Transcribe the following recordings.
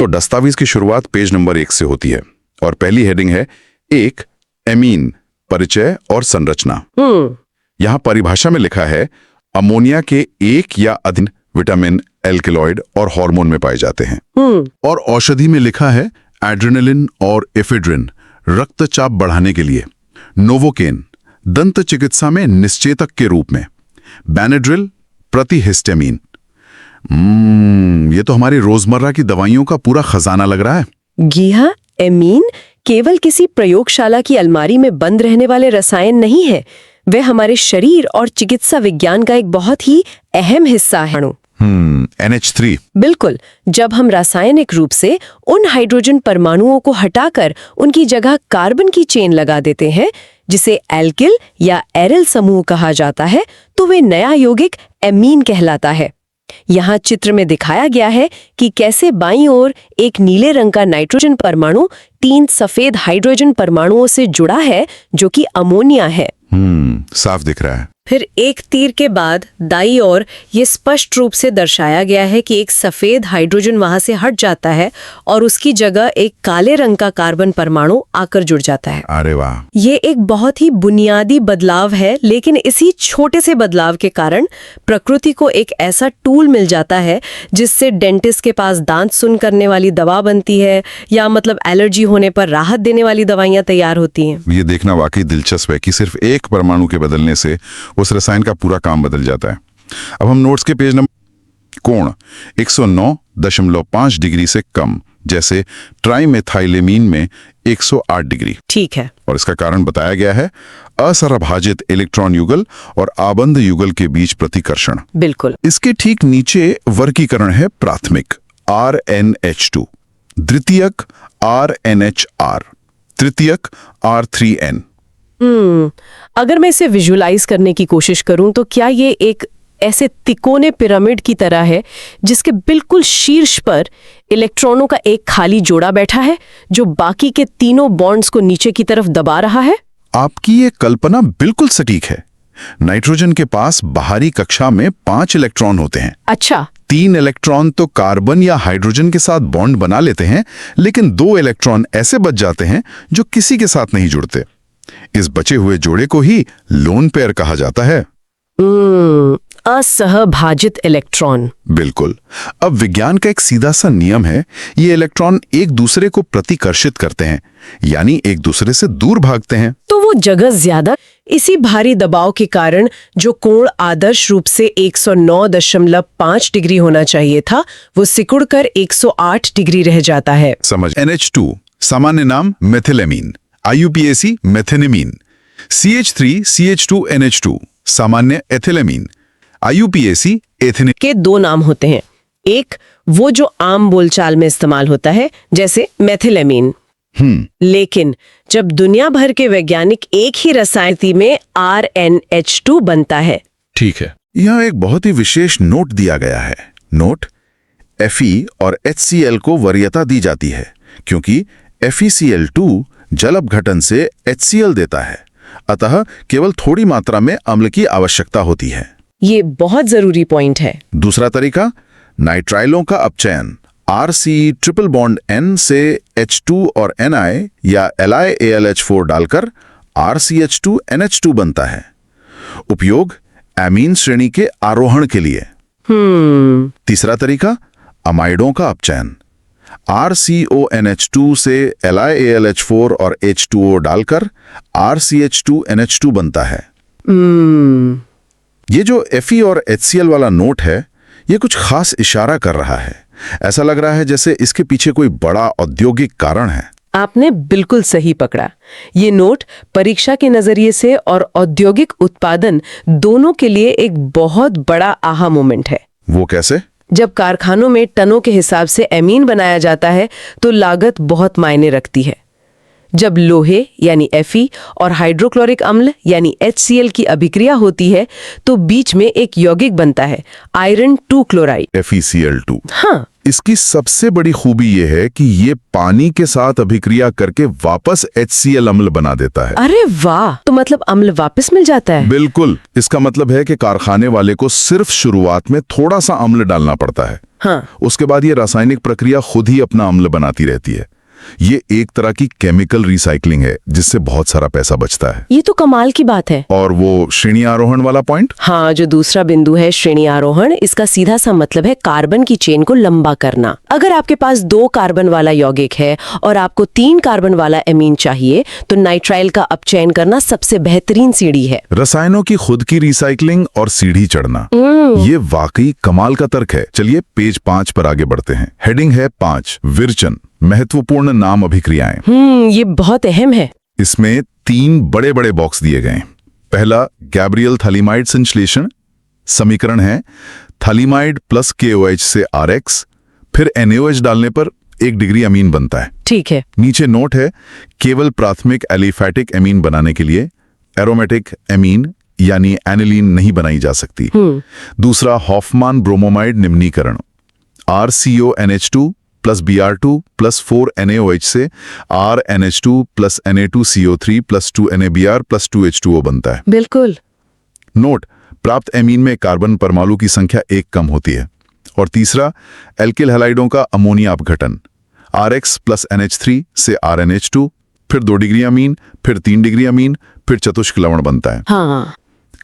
तो दस्तावेज की शुरुआत पेज नंबर 1 से होती है और पहली हेडिंग है 1 एमीन परिचय और संरचना। यहाँ परिभाषा में लिखा है अमोनिया के एक या अधिक विटामिन, एल्केलॉइड और हार्मोन में पाए जाते हैं। और औषधि में लिखा है एड्रेनलिन और एफेड्रिन रक्तचाप बढ़ाने के लिए, नोवोकेन दंत चिकित्सा में निश्चेतक के रूप में, बेनेड्रिल प्रतिहिस्टामिन। ये तो हमारी रोजमर्रा की दवाइयों का पूरा खजाना लग रहा है। जी हाँ, एमीन केवल किसी प्रयोगशाला की अलमारी में बंद रहने वाले रसायन नहीं है, वे हमारे शरीर और चिकित्सा विज्ञान का एक बहुत ही अहम हिस्सा है। NH3 बिल्कुल, जब हम रासायनिक रूप से उन हाइड्रोजन परमाणुओं को हटाकर उनकी जगह कार्बन की चेन लगा देते हैं, जिसे एल्किल या एरिल समूह कहा जाता है, तो वे नया यौगिक एमीन कहलाता है। यहाँ चित्र में दिखाया गया है कि कैसे बाईं ओर एक नीले रंग का नाइट्रोजन परमाणु 3 सफेद हाइड्रोजन परमाणुओं से जुड़ा है, जो कि अमोनिया है। साफ दिख रहा है। फिर एक तीर के बाद दाईं ओर ये स्पष्ट रूप से दर्शाया गया है कि एक सफेद हाइड्रोजन वहां से हट जाता है और उसकी जगह एक काले रंग का कार्बन परमाणु आकर जुड़ जाता है। अरे वाह! ये एक बहुत ही बुनियादी बदलाव है, लेकिन इसी छोटे से बदलाव के कारण प्रकृति को एक ऐसा टूल मिल जाता है जिससे डेंटिस्ट के पास दांत सुन करने वाली दवा बनती है, या मतलब एलर्जी होने पर राहत देने वाली दवाइयां तैयार होती हैं। ये देखना वाकई दिलचस्प है कि सिर्फ एक परमाणु के बदलने से उस रसायन का पूरा काम बदल जाता है। अब हम नोट्स के पेज नंबर कोण 109.5 डिग्री से कम, जैसे ट्राइमेथाइलेमीन में 108 डिग्री। ठीक है। और इसका कारण बताया गया है असरभाजित इलेक्ट्रॉन युगल और आबंध युगल के बीच प्रतिकर्षण। बिल्कुल। इसके ठीक नीचे वर्गीकरण है प्राथमिक RNH2, द्वितीयक RNHR, तृतीयक R3N। अगर मैं इसे विजुलाइज करने की कोशिश करूं तो क्या ये एक ऐसे तिकोने पिरामिड की तरह है जिसके बिल्कुल शीर्ष पर इलेक्ट्रॉनों का एक खाली जोड़ा बैठा है जो बाकी के तीनों बॉन्ड्स को नीचे की तरफ दबा रहा है? आपकी ये कल्पना बिल्कुल सटीक है। नाइट्रोजन के पास बाहरी कक्षा में 5 इलेक्ट्रॉन होते हैं। अच्छा। 3 इलेक्ट्रॉन तो कार्बन या हाइड्रोजन के साथ बॉन्ड बना लेते हैं, लेकिन 2 इलेक्ट्रॉन ऐसे बच जाते हैं जो किसी के साथ नहीं जुड़ते। इस बचे हुए जोड़े को ही लोन पेयर कहा जाता है। असहभाजित इलेक्ट्रॉन। बिल्कुल। अब विज्ञान का एक सीधा सा नियम है, ये इलेक्ट्रॉन एक दूसरे को प्रतिकर्षित करते हैं, यानी एक दूसरे से दूर भागते हैं। तो वो जगह ज्यादा इसी भारी दबाव के कारण जो कोण आदर्श रूप से 109.5 डिग्री होना चाहिए था, वो सिकुड़कर 108 डिग्री रह जाता है। समझ। NH2 सामान्य नाम मेथिलेमीन, IUPAC मेथेनेमीन। CH3 CH2NH2 सामान्य एथिलेमीन, IUPAC एथिलीन। के 2 नाम होते हैं, एक वो जो आम बोलचाल में इस्तेमाल होता है जैसे मेथिलेमीन, लेकिन जब दुनिया भर के वैज्ञानिक एक ही रसायन में RNH2 बनता है। ठीक है। यहाँ एक बहुत ही विशेष नोट दिया गया है। नोट: Fe और HCl को वरीयता दी जाती है क्योंकि FeCl2 जल अपघटन से HCl देता है, अतः केवल थोड़ी मात्रा में अम्ल की आवश्यकता होती है। ये बहुत जरूरी पॉइंट है। दूसरा तरीका, नाइट्राइलों का अपचयन RC ट्रिपल बॉन्ड N से H2 और Ni या LiAlH4 डालकर RCH2NH2 बनता है। उपयोग एमीन श्रेणी के आरोहण के लिए। तीसरा तरीका, अमाइडों का अपचयन RCONH2 से LiAlH4 और H2O डालकर RCH2NH2 बनता है। ये जो Fe और HCl वाला नोट है, ये कुछ खास इशारा कर रहा है। ऐसा लग रहा है जैसे इसके पीछे कोई बड़ा औद्योगिक कारण है। आपने बिल्कुल सही पकड़ा। ये नोट परीक्षा के नजरिए से और औद्योगिक उत्पादन दोनों के लिए एक बहुत बड़ा आहा मोमेंट है। वो कैसे? जब कारखानों में टनों के हिसाब से एमीन बनाया जाता है तो लागत बहुत मायने रखती है। जब लोहे यानी Fe और हाइड्रोक्लोरिक अम्ल यानी HCl की अभिक्रिया होती है तो बीच में एक यौगिक बनता है आयरन 2 क्लोराइड FeCl2। हाँ, इसकी सबसे बड़ी खूबी यह है कि ये पानी के साथ अभिक्रिया करके वापस HCl अम्ल बना देता है। अरे वाह! तो मतलब अम्ल वापस मिल जाता है? बिल्कुल। इसका मतलब है कि कारखाने वाले को सिर्फ शुरुआत में थोड़ा सा अम्ल डालना पड़ता है। हाँ। उसके बाद ये रासायनिक प्रक्रिया खुद ही अपना अम्ल बनाती रहती है। ये एक तरह की केमिकल रिसाइकलिंग है जिससे बहुत सारा पैसा बचता है। ये तो कमाल की बात है। और वो श्रेणी आरोहण वाला पॉइंट, हाँ, जो दूसरा बिंदु है श्रेणी आरोहण, इसका सीधा सा मतलब है कार्बन की चेन को लंबा करना। अगर आपके पास 2 कार्बन वाला यौगिक है और आपको 3 कार्बन वाला एमीन चाहिए, तो नाइट्राइल का अपचयन करना सबसे बेहतरीन सीढ़ी है। रसायनों की खुद की रिसाइकलिंग और सीढ़ी चढ़ना, ये वाकई कमाल का तर्क है। चलिए पेज 5 पर आगे बढ़ते हैं। हेडिंग है 5, विरचन, महत्वपूर्ण नाम अभिक्रियाएं। ये बहुत अहम है। इसमें 3 बड़े बड़े बॉक्स दिए गए हैं। पहला गैब्रियल थालिमाइड संश्लेषण। समीकरण है थालिमाइड प्लस KOH से RX, फिर NaOH डालने पर 1 डिग्री अमीन बनता है। ठीक है। नीचे नोट है, केवल प्राथमिक एलिफैटिक एमीन बनाने के लिए एरोमेटिक एमीन यानी एनिलीन नहीं बनाई जा सकती। दूसरा हॉफमान ब्रोमोमाइड निम्नीकरण, RCONH2 plus Br2 plus 4 NaOH से RNH2 plus Na2CO3 plus 2 NaBr plus 2 H2O बनता है। बिल्कुल। नोट, प्राप्त एमीन में कार्बन परमाणु की संख्या 1 कम होती है। और तीसरा एल्किल हैलाइडों का अमोनिया अपघटन, RX प्लस NH3 से RNH2, फिर 2 डिग्री अमीन, फिर 3 डिग्री अमीन, फिर चतुष्क लवण बनता है। हाँ।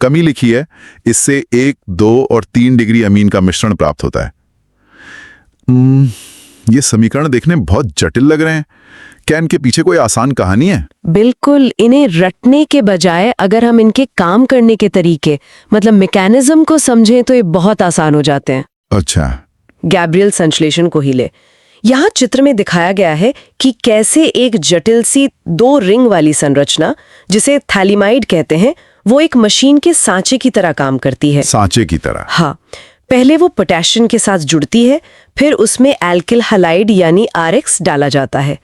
कमी लिखी है, इससे 1, 2 और 3 डिग्री अमीन का मिश्रण प्राप्त होता है। ये समीकरण देखने में बहुत जटिल लग रहे हैं। क्या इनके पीछे कोई आसान कहानी है? बिल्कुल। इन्हें रटने के बजाय अगर हम इनके काम करने के तरीके, मतलब मैकेनिज्म को समझें, तो ये बहुत आसान हो जाते हैं। अच्छा। गैब्रियल संश्लेषण को ही ले। यहाँ चित्र में दिखाया गया है कि कैसे एक जटिल सी 2 रिंग वाली संरचना, जिसे थैलिमाइड कहते हैं, वो एक मशीन के सांचे की तरह काम करती है। सांचे की तरह? हाँ। पहले वो पोटेशियम के साथ जुड़ती है, फिर उसमें एल्किल हैलाइड यानी RX डाला जाता है।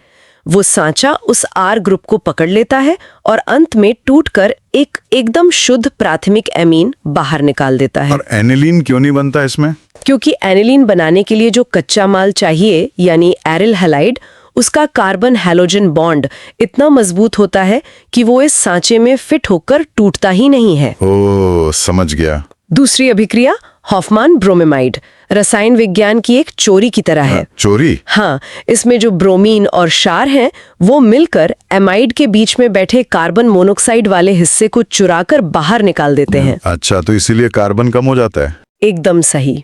वो सांचा उस R ग्रुप को पकड़ लेता है और अंत में टूटकर एक एकदम शुद्ध प्राथमिक एमीन बाहर निकाल देता है। और एनिलीन क्यों नहीं बनता इसमें? क्योंकि एनिलीन बनाने के लिए जो कच्चा माल चाहिए यानी एरिल हैलाइड, उसका कार्बन हैलोजन बॉन्ड इतना मजबूत होता है कि वो इस सांचे में फिट होकर टूटता ही नहीं है। ओह, समझ गया। दूसरी अभिक्रिया हॉफमान ब्रोमेमाइड रसायन विज्ञान की एक चोरी की तरह है। चोरी? हाँ, इसमें जो ब्रोमीन और क्षार हैं, वो मिलकर एमाइड के बीच में बैठे कार्बन मोनोक्साइड वाले हिस्से को चुराकर बाहर निकाल देते हैं। अच्छा, तो इसीलिए कार्बन कम हो जाता है? एकदम सही।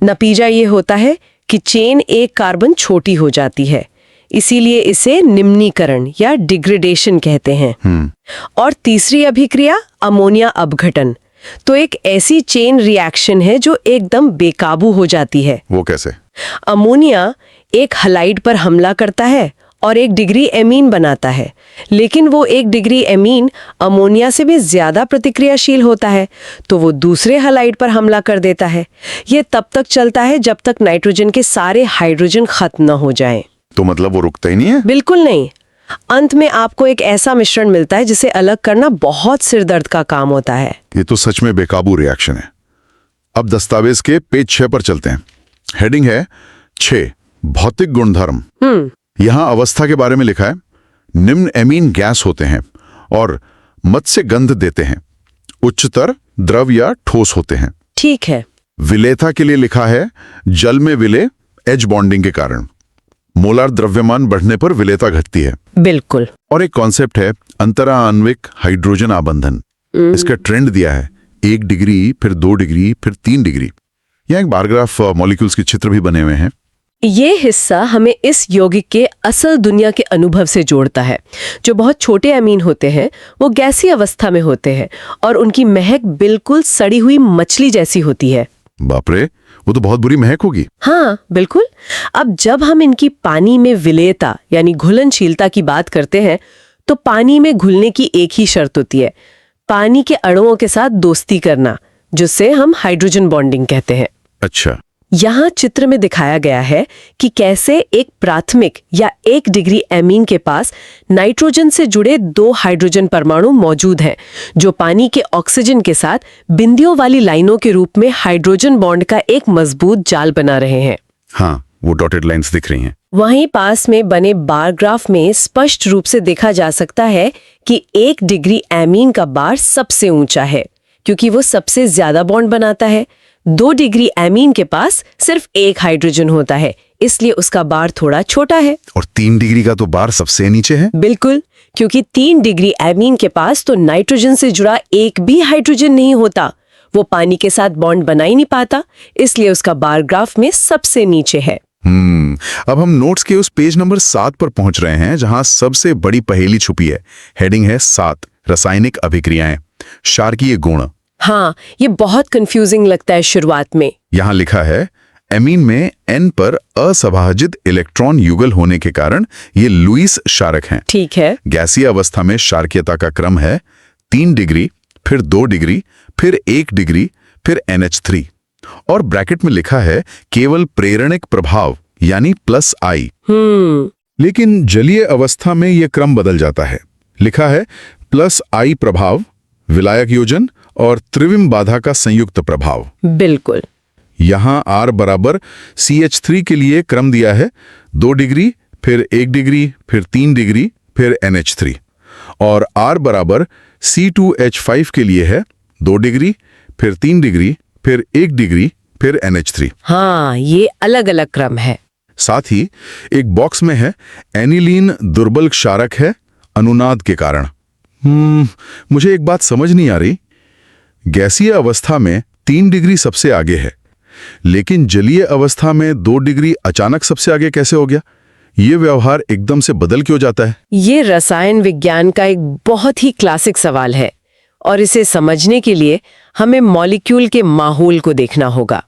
नतीजा ये होता है कि चेन एक कार्बन छोटी हो जाती है, इसीलिए इसे निम्नीकरण या डिग्रेडेशन कहते हैं। और तीसरी अभिक्रिया अमोनिया अपघटन, तो एक ऐसी चेन रिएक्शन है जो एकदम बेकाबू हो जाती है। वो कैसे? अमोनिया एक हैलाइड पर हमला करता है और 1 डिग्री एमीन बनाता है, लेकिन वो 1 डिग्री एमीन अमोनिया से भी ज्यादा प्रतिक्रियाशील होता है, तो वो दूसरे हैलाइड पर हमला कर देता है। ये तब तक चलता है जब तक नाइट्रोजन के सारे हाइड्रोजन खत्म न हो जाएं। तो मतलब वो रुकता ही नहीं है? बिल्कुल नहीं। अंत में आपको एक ऐसा मिश्रण मिलता है जिसे अलग करना बहुत सिरदर्द का काम होता है। ये तो सच में बेकाबू रिएक्शन है। अब दस्तावेज के पेज 6 पर चलते हैं। हेडिंग है 6, भौतिक गुणधर्म। यहाँ अवस्था के बारे में लिखा है, निम्न एमीन गैस होते हैं और मद से गंध देते हैं, उच्चतर द्रव या ठोस होते हैं। ठीक है। विलेयता के लिए लिखा है, जल में विलय एच बॉन्डिंग के कारण मोलार द्रव्यमान बढ़ने पर विलेयता घटती है। बिल्कुल। और एक कॉन्सेप्ट है अंतरा आणविक हाइड्रोजन आबंधन। इसका ट्रेंड दिया है, 1 डिग्री, फिर 2 डिग्री, फिर 3 डिग्री। यहाँ एक बारग्राफ मॉलिक्यूल्स के चित्र भी बने हुए हैं। ये हिस्सा हमें इस यौगिक के असल दुनिया के अनुभव से जोड़ता है। जो बहुत छोटे अमीन होते हैं, वो गैसीय अवस्था में होते हैं और उनकी महक बिल्कुल सड़ी हुई मछली जैसी होती है। बाप रे, वो तो बहुत बुरी महक होगी। हाँ, बिल्कुल। अब जब हम इनकी पानी में विलेयता यानी घुलनशीलता की बात करते हैं, तो पानी में घुलने की एक ही शर्त होती है, पानी के अणुओं के साथ दोस्ती करना, जिसे हम हाइड्रोजन बॉन्डिंग कहते हैं। अच्छा। यहाँ चित्र में दिखाया गया है कि कैसे एक प्राथमिक या 1 डिग्री एमीन के पास नाइट्रोजन से जुड़े 2 हाइड्रोजन परमाणु मौजूद हैं, जो पानी के ऑक्सीजन के साथ बिंदियों वाली लाइनों के रूप में हाइड्रोजन बॉन्ड का एक मजबूत जाल बना रहे हैं। हाँ, वो डॉटेड लाइंस दिख रही हैं। वहीं पास में बने बार ग्राफ में स्पष्ट रूप से देखा जा सकता है कि 1 डिग्री एमीन का बार सबसे ऊंचा है, क्योंकि वो सबसे ज्यादा बॉन्ड बनाता है। 2 डिग्री एमीन के पास सिर्फ एक हाइड्रोजन होता है, इसलिए उसका बार थोड़ा छोटा है। और 3 डिग्री का तो बार सबसे नीचे है। बिल्कुल, क्योंकि 3 डिग्री एमीन के पास तो नाइट्रोजन से जुड़ा एक भी हाइड्रोजन नहीं होता। वो पानी के साथ बॉन्ड बना ही नहीं पाता, इसलिए उसका बार ग्राफ में सबसे नीचे है। अब हम नोट्स के उस पेज नंबर 7 पर पहुंच रहे हैं, जहां सबसे बड़ी पहेली छुपी है। हेडिंग है 7, रासायनिक अभिक्रियाएं, क्षारकीय गुण। हाँ, ये बहुत कंफ्यूजिंग लगता है शुरुआत में। यहाँ लिखा है एमीन में N पर असभाजित इलेक्ट्रॉन युगल होने के कारण ये लुईस क्षारक हैं। ठीक है। गैसीय अवस्था में क्षारकीयता का क्रम है 3 डिग्री, फिर 2 डिग्री, फिर 1 डिग्री, फिर NH3। और ब्रैकेट में लिखा है केवल प्रेरणिक प्रभाव यानी +I। लेकिन जलीय अवस्था में यह क्रम बदल जाता है। लिखा है +I प्रभाव, विलायक योजन और त्रिविम बाधा का संयुक्त प्रभाव। बिल्कुल। यहां R बराबर CH3 के लिए क्रम दिया है 2 डिग्री, फिर 1 डिग्री, फिर 3 डिग्री, फिर NH3। और R बराबर C2H5 के लिए है 2 डिग्री, फिर 3 डिग्री, फिर 1 डिग्री, फिर NH3। हाँ, ये अलग अलग क्रम है। साथ ही एक बॉक्स में है एनिलीन दुर्बल क्षारक है अनुनाद के कारण। मुझे एक बात समझ नहीं आ रही। गैसीय अवस्था में 3 डिग्री सबसे आगे है, लेकिन जलीय अवस्था में 2 डिग्री अचानक सबसे आगे कैसे हो गया? ये व्यवहार एकदम से बदल क्यों जाता है? ये रसायन विज्ञान का एक बहुत ही क्लासिक सवाल है, और इसे समझने के लिए हमें मॉलिक्यूल के माहौल को देखना होगा।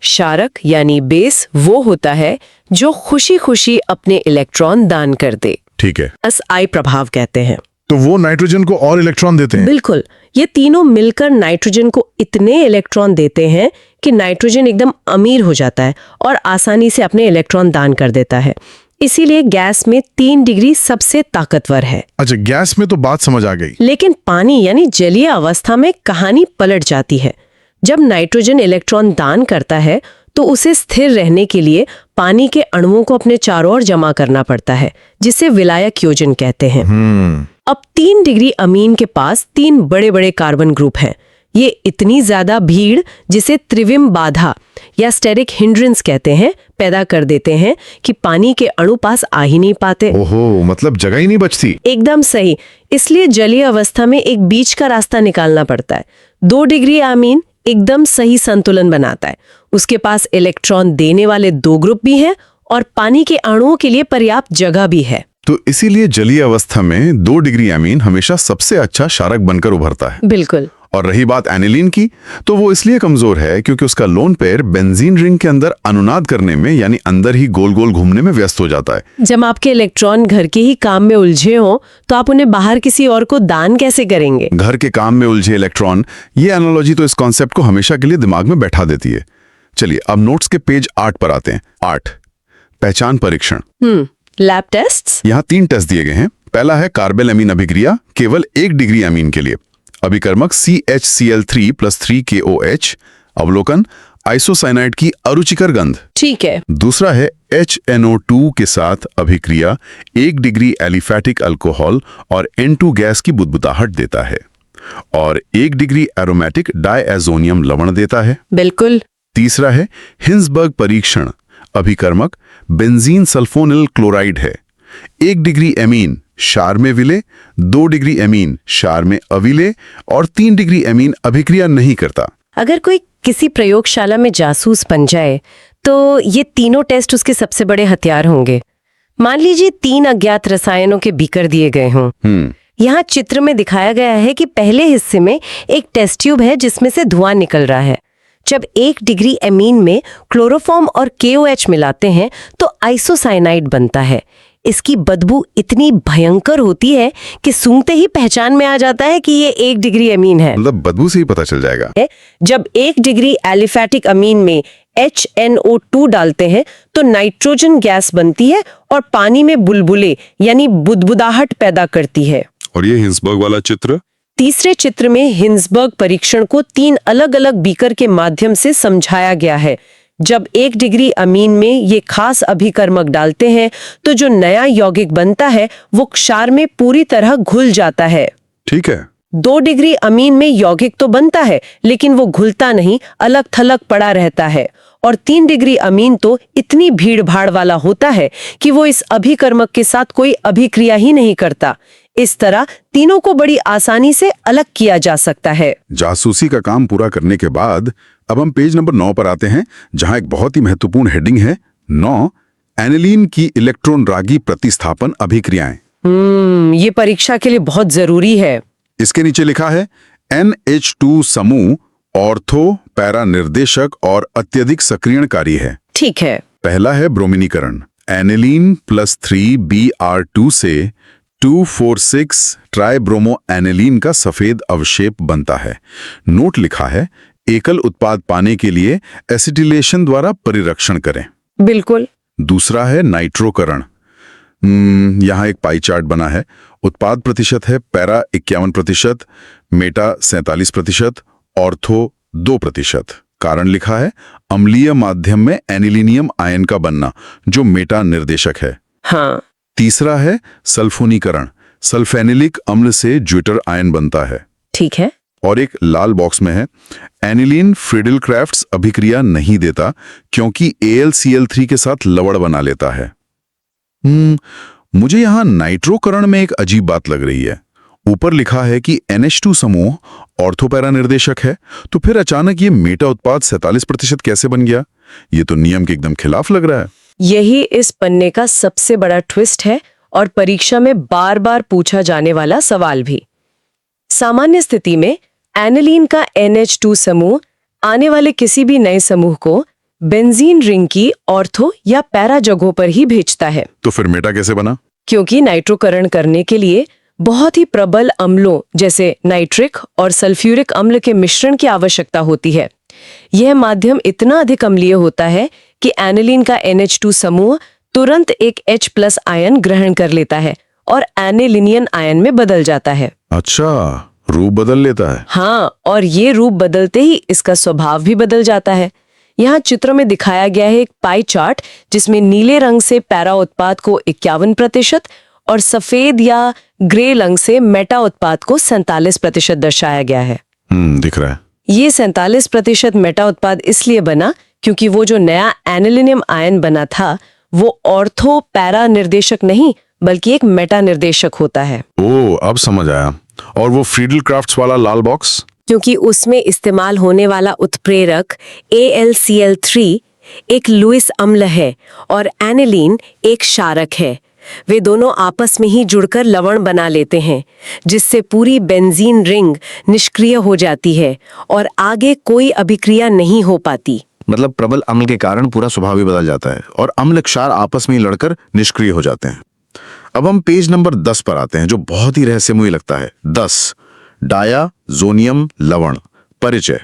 क्षारक यानी बेस वो होता है जो खुशी खुशी अपने इलेक्ट्रॉन दान कर दे। ठीक है। SI प्रभाव कहते हैं। तो वो नाइट्रोजन को और इलेक्ट्रॉन देते हैं? बिल्कुल, ये तीनों मिलकर नाइट्रोजन को इतने इलेक्ट्रॉन देते हैं कि नाइट्रोजन एकदम अमीर हो जाता है और आसानी से अपने इलेक्ट्रॉन दान कर देता है। इसीलिए गैस में 3 डिग्री सबसे ताकतवर है। अच्छा, गैस में तो बात समझ आ गई। लेकिन पानी यानी जलीय अवस्था में कहानी पलट जाती है। जब नाइट्रोजन इलेक्ट्रॉन दान करता है तो उसे स्थिर रहने के लिए पानी के अणुओं को अपने चारों ओर जमा करना पड़ता है, जिसे विलायक योजन कहते हैं। अब 3 डिग्री अमीन के पास 3 बड़े बड़े कार्बन ग्रुप हैं। ये इतनी ज्यादा भीड़, जिसे त्रिविम बाधा या स्टेरिक हिंड्रेंस कहते हैं, पैदा कर देते हैं कि पानी के अणु पास आ ही नहीं पाते। ओहो, मतलब जगह ही नहीं बचती। एकदम सही। इसलिए जलीय अवस्था में एक बीच का रास्ता निकालना पड़ता है। 2 डिग्री अमीन एकदम सही संतुलन बनाता है। उसके पास इलेक्ट्रॉन देने वाले 2 ग्रुप भी हैं और पानी के अणुओं के लिए पर्याप्त जगह भी है। तो इसीलिए जलीय अवस्था में 2 डिग्री अमीन हमेशा सबसे अच्छा क्षारक बनकर उभरता है। बिल्कुल। और रही बात एनिलीन की, तो वो इसलिए कमजोर है क्योंकि उसका लोन पेयर बेंजीन रिंग के अंदर अनुनाद करने में यानी अंदर ही गोल गोल घूमने में व्यस्त हो जाता है। जब आपके इलेक्ट्रॉन घर के ही काम में उलझे हों तो आप उन्हें बाहर किसी और को दान कैसे करेंगे? घर के काम में उलझे इलेक्ट्रॉन, ये एनालॉजी तो इस कॉन्सेप्ट को हमेशा के लिए दिमाग में बैठा देती है। चलिए अब नोट्स के पेज 8 पर आते हैं। 8, पहचान परीक्षण। Lab tests. यहाँ 3 टेस्ट दिए गए हैं। पहला है कार्बेल अमीन अभिक्रिया केवल 1 डिग्री अमीन के लिए। अभिकर्मक CHCl3 + 3KOH। अवलोकन आइसोसाइनाइड की अरुचिकर गंध। ठीक है। दूसरा है HNO2 के साथ अभिक्रिया 1 डिग्री एलिफैटिक अल्कोहल और N2 गैस की बुदबुदाहट देता है और 1 डिग्री एरोमेटिक डायएजोनियम लवण देता है। बिल्कुल। तीसरा है हिंसबर्ग परीक्षण। अभिकर्मक बेंजीन सल्फोनिल क्लोराइड है। 1 डिग्री एमीन क्षार में विलय, 2 डिग्री एमीन क्षार में अविलय और 3 डिग्री एमीन अभिक्रिया नहीं करता। अगर कोई किसी प्रयोगशाला में जासूस बन जाए तो ये तीनों टेस्ट उसके सबसे बड़े हथियार होंगे। मान लीजिए 3 अज्ञात रसायनों के बीकर दिए गए हों। यहाँ चित्र में दिखाया गया है कि पहले हिस्से में एक टेस्ट ट्यूब है जिसमें से धुआं निकल रहा है। जब 1 डिग्री एमीन में क्लोरोफॉर्म और KOH मिलाते हैं तो आइसोसाइनाइड बनता है। इसकी बदबू इतनी भयंकर होती है कि सूंघते ही पहचान में आ जाता है कि ये 1 डिग्री अमीन है। मतलब बदबू से ही पता चल जाएगा। जब 1 डिग्री एलिफैटिक अमीन में HNO2 डालते हैं तो नाइट्रोजन गैस बनती है और पानी में बुलबुले यानी बुदबुदाहट पैदा करती है। और ये हिंसबर्ग वाला चित्र? तीसरे चित्र में हिंसबर्ग परीक्षण को 3 अलग अलग बीकर के माध्यम से समझाया गया है। जब 1 डिग्री अमीन में ये खास अभिकर्मक डालते हैं तो जो नया यौगिक बनता है वो क्षार में पूरी तरह घुल जाता है। ठीक है। 2 डिग्री अमीन में यौगिक तो बनता है, लेकिन वो घुलता नहीं, अलग थलग पड़ा रहता है। और 3 डिग्री अमीन तो इतनी भीड़ भाड़ वाला होता है कि वो इस अभिकर्मक के साथ कोई अभिक्रिया ही नहीं करता। इस तरह तीनों को बड़ी आसानी से अलग किया जा सकता है। जासूसी का काम पूरा करने के बाद अब हम पेज नंबर 9 पर आते हैं, जहां एक बहुत ही महत्वपूर्ण हेडिंग है 9, एनिलीन की इलेक्ट्रॉन रागी प्रतिस्थापन अभिक्रियाएं। ये परीक्षा के लिए बहुत जरूरी है। इसके नीचे लिखा है NH2 समूह ऑर्थो पैरा निर्देशक और अत्यधिक सक्रियणकारी है। ठीक है। पहला है ब्रोमिनीकरण। एनिलीन +3 Br2 से 2,4,6 ट्राइब्रोमो एनिलीन का सफेद अवशेप बनता है। नोट लिखा है एकल उत्पाद पाने के लिए एसिटिलेशन द्वारा परिरक्षण करें। बिल्कुल। दूसरा है नाइट्रोकरण। यहाँ एक पाई चार्ट बना है। उत्पाद प्रतिशत है पैरा 51%, मेटा 47%, ऑर्थो 2%। कारण लिखा है अम्लीय माध्यम में एनिलीनियम आयन का बनना, जो मेटा निर्देशक है। हाँ। तीसरा है सल्फोनीकरण। सल्फेनिलिक अम्ल से ज्विटर आयन बनता है। ठीक है। और एक लाल बॉक्स में है एनिलीन फ्रीडल-क्राफ्ट्स अभिक्रिया नहीं देता क्योंकि AlCl3 के साथ लवण बना लेता है। मुझे यहाँ नाइट्रोकरण में एक अजीब बात लग रही है। ऊपर लिखा है कि NH2 समूह ऑर्थोपैरा निर्देशक है, तो फिर अचानक ये मेटा उत्पाद 47% कैसे बन गया? ये तो नियम के एकदम खिलाफ लग रहा है। यही इस पन्ने का सबसे बड़ा ट्विस्ट है और परीक्षा में बार बार पूछा जाने वाला सवाल भी। सामान्य स्थिति में एनिलीन का NH2 समूह आने वाले किसी भी नए समूह को बेंजीन रिंग की ऑर्थो या पैरा जगहों पर ही भेजता है। तो फिर मेटा कैसे बना? क्योंकि नाइट्रोकरण करने के लिए बहुत ही प्रबल अम्लों जैसे नाइट्रिक और सल्फ्यूरिक अम्ल के मिश्रण की आवश्यकता होती है। यह माध्यम इतना अधिक अम्लीय होता है कि एनिलीन का NH2 समूह तुरंत एक H+ आयन ग्रहण कर लेता है और एनिलीनियन आयन में बदल जाता है। अच्छा, रूप बदल लेता है। हाँ, और ये रूप बदलते ही इसका स्वभाव भी बदल जाता है। यहाँ चित्र में दिखाया गया है एक पाई चार्ट, जिसमें नीले रंग से पैरा उत्पाद को 51% और सफेद या ग्रे रंग से मेटा उत्पाद को 47% दर्शाया गया है। दिख रहा है। ये 47% मेटा उत्पाद इसलिए बना क्योंकि वो जो नया एनिलीनियम आयन बना था वो ऑर्थो पैरा निर्देशक नहीं बल्कि एक मेटा निर्देशक होता है। ओह, अब समझ आया। और वो फ्रीडल-क्राफ्ट्स वाला लाल बॉक्स? क्योंकि उसमें इस्तेमाल होने वाला उत्प्रेरक AlCl3 एक लुईस अम्ल है और एनिलीन एक क्षारक है। वे दोनों आपस में ही जुड़कर लवण बना लेते हैं, जिससे पूरी बेंजीन रिंग निष्क्रिय हो जाती है और आगे कोई अभिक्रिया नहीं हो पाती। मतलब प्रबल अम्ल के कारण पूरा स्वभाव ही बदल जाता है और अम्ल क्षार आपस में ही लड़कर निष्क्रिय हो जाते हैं। अब हम पेज नंबर 10 पर आते हैं, जो बहुत ही रहस्यमयी लगता है। 10, डायाजोनियम लवण। परिचय।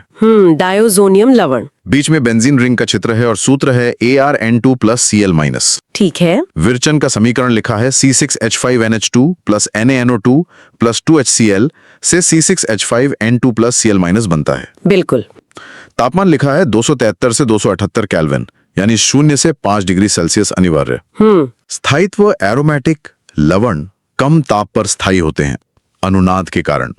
डायोजोनियम लवण। बीच में बेंजीन रिंग का चित्र है और सूत्र है ArN2+Cl-। ठीक है। विरचन का समीकरण लिखा है C6H5NH2 + NaNO2 + 2HCl से C6H5N2+Cl- बनता है। बिल्कुल। तापमान लिखा है 273 से 278 केल्विन, यानी 0 से 5 डिग्री सेल्सियस अनिवार्य। स्थायित्व एरोमेटिक लवण कम ताप पर स्थायी होते हैं अनुनाद के कारण।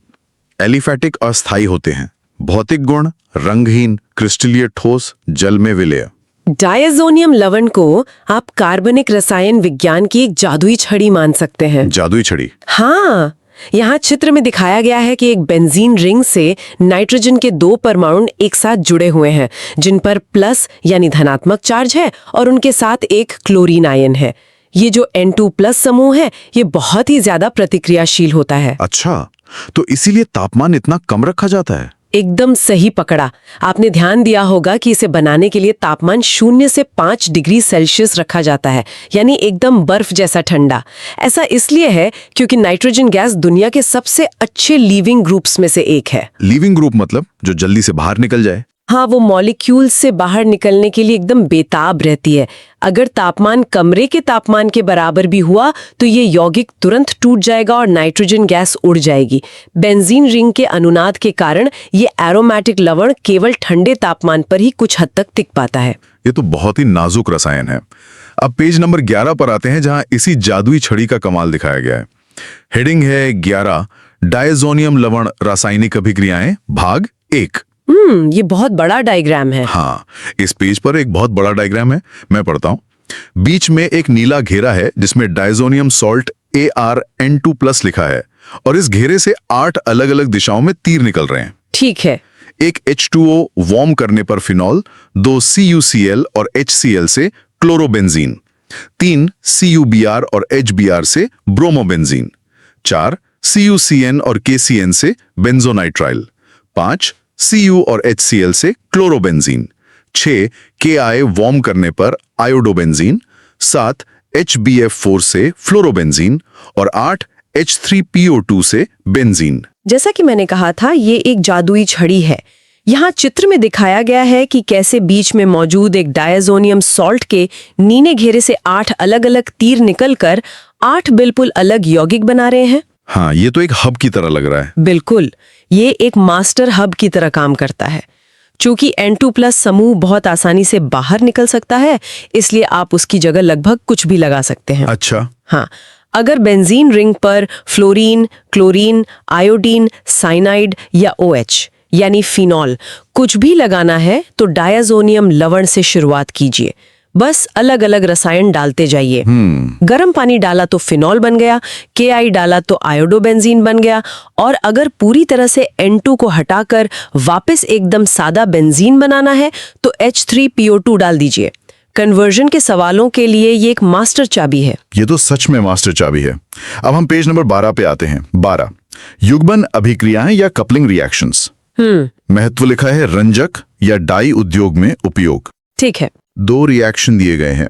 एलिफैटिक अस्थायी होते हैं। भौतिक गुण रंगहीन, क्रिस्टलीय ठोस, जल में विलय। डायजोनियम लवण को आप कार्बनिक रसायन विज्ञान की एक जादुई छड़ी मान सकते हैं। जादुई छड़ी? हाँ, यहाँ चित्र में दिखाया गया है कि एक बेंजीन रिंग से नाइट्रोजन के 2 परमाणु एक साथ जुड़े हुए हैं, जिन पर प्लस यानी धनात्मक चार्ज है और उनके साथ एक क्लोरीन आयन है। ये जो N2+ समूह है, ये बहुत ही ज्यादा प्रतिक्रियाशील होता है। अच्छा, तो इसीलिए तापमान इतना कम रखा जाता है। एकदम सही पकड़ा। आपने ध्यान दिया होगा कि इसे बनाने के लिए तापमान 0 से 5 डिग्री सेल्सियस रखा जाता है, यानी एकदम बर्फ जैसा ठंडा। ऐसा इसलिए है क्योंकि नाइट्रोजन गैस दुनिया के सबसे अच्छे लीविंग ग्रुप्स में से एक है। लीविंग ग्रुप मतलब जो जल्दी से बाहर निकल जाए? हाँ, वो मॉलिक्यूल से बाहर निकलने के लिए एकदम बेताब रहती है। अगर तापमान कमरे के तापमान के बराबर भी हुआ तो ये यौगिक तुरंत टूट जाएगा और नाइट्रोजन गैस उड़ जाएगी। बेंजीन रिंग के अनुनाद के कारण ये एरोमेटिक लवण केवल ठंडे तापमान पर ही कुछ हद तक टिक पाता है। ये तो बहुत ही नाजुक रसायन है। अब पेज नंबर 11 पर आते हैं, जहां इसी जादुई छड़ी का कमाल दिखाया गया है। हेडिंग है 11, डायजोनियम लवण रासायनिक अभिक्रियाएं भाग 1। ये बहुत बड़ा डायग्राम है। हाँ, इस पेज पर एक बहुत बड़ा डायग्राम है, मैं पढ़ता हूं। बीच में एक नीला घेरा है जिसमें डायजोनियम सॉल्ट ArN2+ लिखा है और इस घेरे से 8 अलग अलग दिशाओं में तीर निकल रहे हैं। ठीक है। एक H2O वार्म करने पर फिनॉल, 2 CuCl और HCl से क्लोरोबेंजीन, 3 CuBr और HBr से ब्रोमोबेंजीन, 4 CuCN और KCN से बेंजोनाइट्राइल, 5 Cu और HCl से क्लोरोबेंजीन, 6 Ki वार्म करने पर आयोडोबेंजीन, 7 HbF4 से फ्लोरोबेंजीन और 8 H3PO2 से बेंजीन। जैसा कि मैंने कहा था, ये एक जादुई छड़ी है। यहाँ चित्र में दिखाया गया है कि कैसे बीच में मौजूद एक डायजोनियम सॉल्ट के नीले घेरे से 8 अलग अलग तीर निकलकर 8 बिल्कुल अलग यौगिक बना रहे हैं। हाँ, ये तो एक हब की तरह लग रहा है। बिल्कुल, ये एक मास्टर हब की तरह काम करता है। चूंकि N2+ समूह बहुत आसानी से बाहर निकल सकता है, इसलिए आप उसकी जगह लगभग कुछ भी लगा सकते हैं। अच्छा। हाँ, अगर बेंजीन रिंग पर फ्लोरीन, क्लोरीन, आयोडीन, साइनाइड या OH यानी फिनॉल कुछ भी लगाना है तो डायजोनियम लवण से शुरुआत कीजिए। बस अलग अलग रसायन डालते जाइए। गर्म पानी डाला तो फिनॉल बन गया, Ki डाला तो आयोडोबेंजीन बन गया, और अगर पूरी तरह से N2 को हटाकर वापस एकदम सादा बेंजीन बनाना है तो H3PO2 डाल दीजिए। कन्वर्जन के सवालों के लिए ये एक मास्टर चाबी है। ये तो सच में मास्टर चाबी है। अब हम पेज नंबर 12 पे आते हैं। 12 युग्मन अभिक्रियाएं या कपलिंग रिएक्शंस। महत्व लिखा है रंजक या डाई उद्योग में उपयोग। ठीक है। 2 रिएक्शन दिए गए हैं।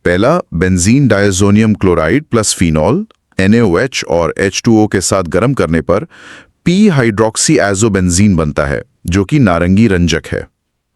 पहला, benzene diazonium chloride plus phenol NaOH और H2O के साथ गर्म करने पर p हाइड्रोक्सीएजोबेंजीन बनता है जो कि नारंगी रंजक है।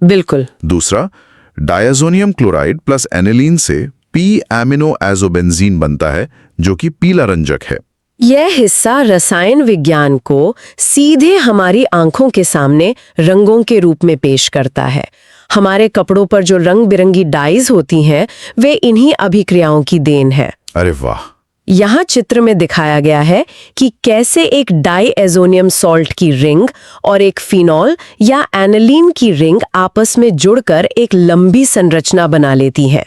बिल्कुल। दूसरा, डायजोनियम क्लोराइड प्लस एनिलीन से p-एमिनोएजोबेंजीन बनता है जो कि पीला रंजक है। यह हिस्सा रसायन विज्ञान को सीधे हमारी आंखों के सामने रंगों के रूप में पेश करता है। हमारे कपड़ों पर जो रंग बिरंगी डाइज होती हैं, वे इन्हीं अभिक्रियाओं की देन है। अरे वाह! यहाँ चित्र में दिखाया गया है कि कैसे एक डाइएजोनियम सॉल्ट की रिंग और एक फिनॉल या एनिलीन की रिंग आपस में जुड़कर एक लंबी संरचना बना लेती हैं।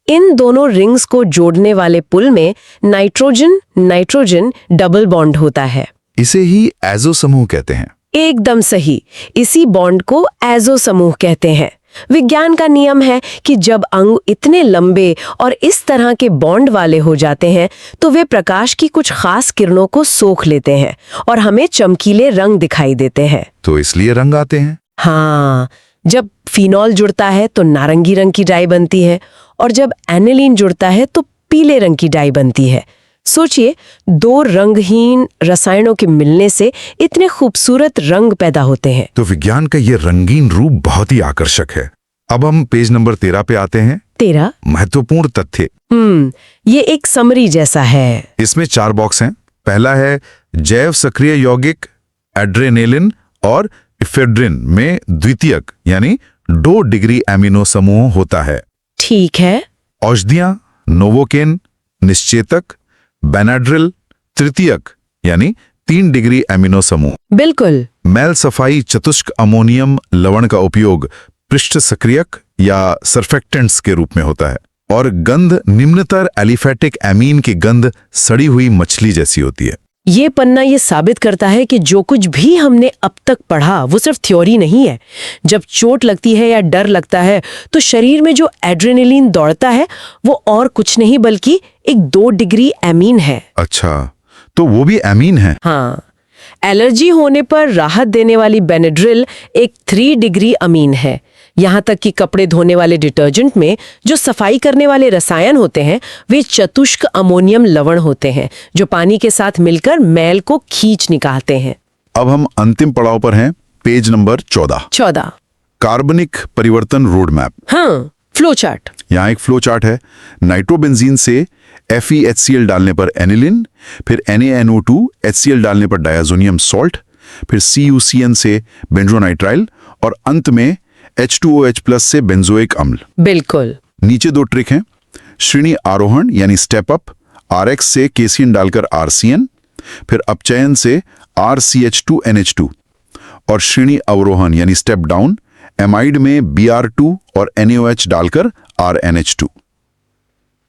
इन दोनों रिंग्स को जोड़ने वाले पुल में नाइट्रोजन नाइट्रोजन डबल बॉन्ड होता है। इसे ही एजो समूह कहते हैं। एकदम सही, इसी बॉन्ड को एजो समूह कहते हैं। विज्ञान का नियम है कि जब अणु इतने लंबे और इस तरह के बॉन्ड वाले हो जाते हैं तो वे प्रकाश की कुछ खास किरणों को सोख लेते हैं और हमें चमकीले रंग दिखाई देते हैं। तो इसलिए रंग आते हैं। हाँ, जब फिनॉल जुड़ता है तो नारंगी रंग की डाई बनती है और जब एनिलीन जुड़ता है तो पीले रंग की डाई बनती है। सोचिए, 2 रंगहीन रसायनों के मिलने से इतने खूबसूरत रंग पैदा होते हैं। तो विज्ञान का ये रंगीन रूप बहुत ही आकर्षक है। अब हम पेज नंबर 13 पे आते हैं। 13 महत्वपूर्ण तथ्य। ये एक समरी जैसा है। इसमें 4 बॉक्स हैं। पहला है जैव सक्रिय यौगिक एड्रेनेलिन और इफेड्रिन में द्वितीयक यानी 2 डिग्री एमिनो समूह होता है। ठीक है। औषधियां नोवोकेन निश्चेतक बेनाड्रिल तृतीयक यानी 3 डिग्री एमिनो समूह। बिल्कुल। मैल सफाई चतुष्क अमोनियम लवण का उपयोग पृष्ठ सक्रियक या सर्फेक्टेंट्स के रूप में होता है। और गंध निम्नतर एलिफेटिक एमीन की गंध सड़ी हुई मछली जैसी होती है। ये पन्ना ये साबित करता है कि जो कुछ भी हमने अब तक पढ़ा वो सिर्फ थ्योरी नहीं है। जब चोट लगती है या डर लगता है तो शरीर में जो एड्रेनलिन दौड़ता है वो और कुछ नहीं बल्कि एक 2 डिग्री एमीन है। अच्छा, तो वो भी एमीन है। हाँ, एलर्जी होने पर राहत देने वाली बेनाड्रिल एक 3 डिग्री अमीन है। यहाँ तक कि कपड़े धोने वाले डिटर्जेंट में जो सफाई करने वाले रसायन होते हैं वे चतुष्क अमोनियम लवण होते हैं जो पानी के साथ मिलकर मैल को खींच निकालते हैं। अब हम अंतिम पड़ाव पर हैं, पेज नंबर 14। कार्बनिक परिवर्तन रोड मैप। हाँ, फ्लो चार्ट। यहाँ एक फ्लो चार्ट है। नाइट्रोबेंजीन से FeHCl डालने पर एनिलिन, फिर NaNO2 HCl डालने पर डायजोनियम सॉल्ट, फिर CuCN से बेंजोनाइट्राइल और अंत में H2OH+ से बेंजोइक अम्ल। बिल्कुल। नीचे 2 ट्रिक हैं। श्रेणी आरोहण यानी स्टेप अप, RX से KCN डालकर RCN, फिर अपचयन से RCH2NH2 और श्रेणी अवरोहण यानी स्टेप डाउन एमाइड में Br2 और NaOH डालकर RNH2।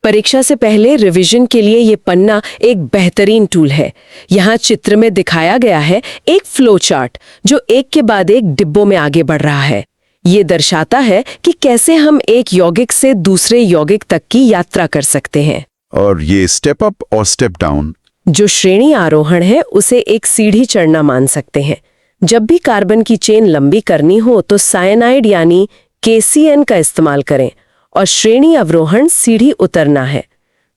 परीक्षा से पहले रिवीजन के लिए ये पन्ना एक बेहतरीन टूल है। यहाँ चित्र में दिखाया गया है एक फ्लो चार्ट जो एक के बाद एक डिब्बों में आगे बढ़ रहा है। ये दर्शाता है कि कैसे हम एक यौगिक से दूसरे यौगिक तक की यात्रा कर सकते हैं। और ये स्टेप अप और स्टेप डाउन, जो श्रेणी आरोहण है उसे एक सीढ़ी चढ़ना मान सकते हैं। जब भी कार्बन की चेन लंबी करनी हो तो साइनाइड यानी KCN का इस्तेमाल करें और श्रेणी अवरोहण सीढ़ी उतरना है।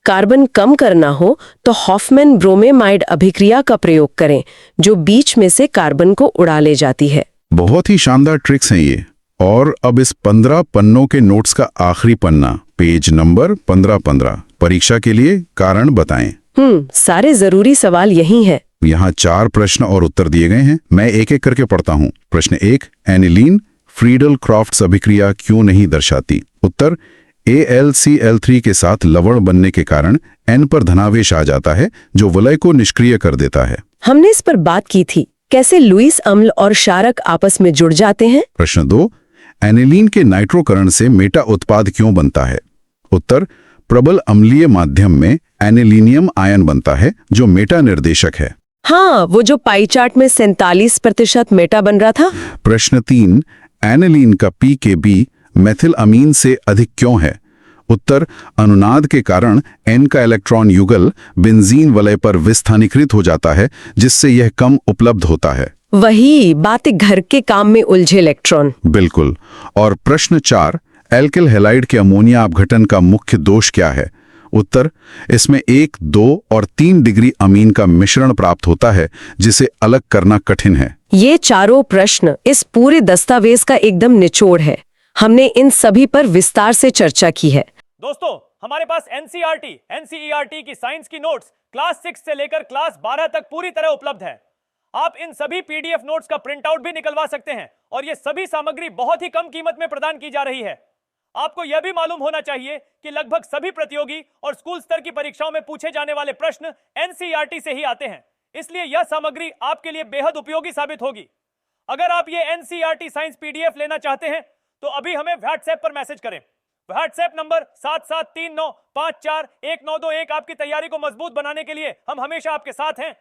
कार्बन कम करना हो तो हॉफमैन ब्रोमेमाइड अभिक्रिया का प्रयोग करें जो बीच में से कार्बन को उड़ा ले जाती है। बहुत ही शानदार ट्रिक्स हैं ये। और अब इस 15 पन्नों के नोट्स का आखिरी पन्ना, पेज नंबर 1515, परीक्षा के लिए कारण बताएं। सारे जरूरी सवाल यही हैं। यहाँ 4 प्रश्न और उत्तर दिए गए हैं। मैं एक एक करके पढ़ता हूँ। प्रश्न 1, एनिलीन फ्रीडल क्रॉफ्ट्स अभिक्रिया क्यों नहीं दर्शाती? उत्तर, AlCl3 के साथ लवण बनने के कारण N पर धनावेश आ जाता है जो वलय को निष्क्रिय कर देता है। हमने इस पर बात की थी, कैसे लुईस अम्ल और क्षारक आपस में जुड़ जाते हैं। प्रश्न 2, एनिलीन के नाइट्रोकरण से मेटा उत्पाद क्यों बनता है? उत्तर, प्रबल अम्लीय माध्यम में एनिलीनियम आयन बनता है जो मेटा निर्देशक है। हाँ, वो जो पाई चार्ट में 47% मेटा बन रहा था। प्रश्न 3, एनिलीन का pKb मेथिल अमीन से अधिक क्यों है? उत्तर, अनुनाद के कारण N का इलेक्ट्रॉन युगल बेंजीन वलय पर विस्थानीकृत हो जाता है जिससे यह कम उपलब्ध होता है। वही बात, घर के काम में उलझे इलेक्ट्रॉन। बिल्कुल। और प्रश्न 4, एल्किल हैलाइड के अमोनिया अपघटन का मुख्य दोष क्या है? उत्तर, इसमें 1, 2 और 3 डिग्री अमीन का मिश्रण प्राप्त होता है जिसे अलग करना कठिन है। ये चारों प्रश्न इस पूरे दस्तावेज का एकदम निचोड़ है। हमने इन सभी पर विस्तार से चर्चा की है। दोस्तों, हमारे पास NCERT, NCERT की साइंस की नोट्स क्लास 6 से लेकर क्लास 12 तक पूरी तरह उपलब्ध है। आप इन सभी PDF नोट्स का प्रिंट आउट भी निकलवा सकते हैं और ये सभी सामग्री बहुत ही कम कीमत में प्रदान की जा रही है। आपको यह भी मालूम होना चाहिए कि लगभग सभी प्रतियोगी और स्कूल स्तर की परीक्षाओं में पूछे जाने वाले प्रश्न NCERT से ही आते हैं, इसलिए यह सामग्री आपके लिए बेहद उपयोगी साबित होगी। अगर आप ये NCERT साइंस PDF लेना चाहते हैं तो अभी हमें WhatsApp पर मैसेज करें। WhatsApp नंबर 7739541921 आपकी तैयारी को मजबूत बनाने के लिए हम हमेशा आपके साथ हैं।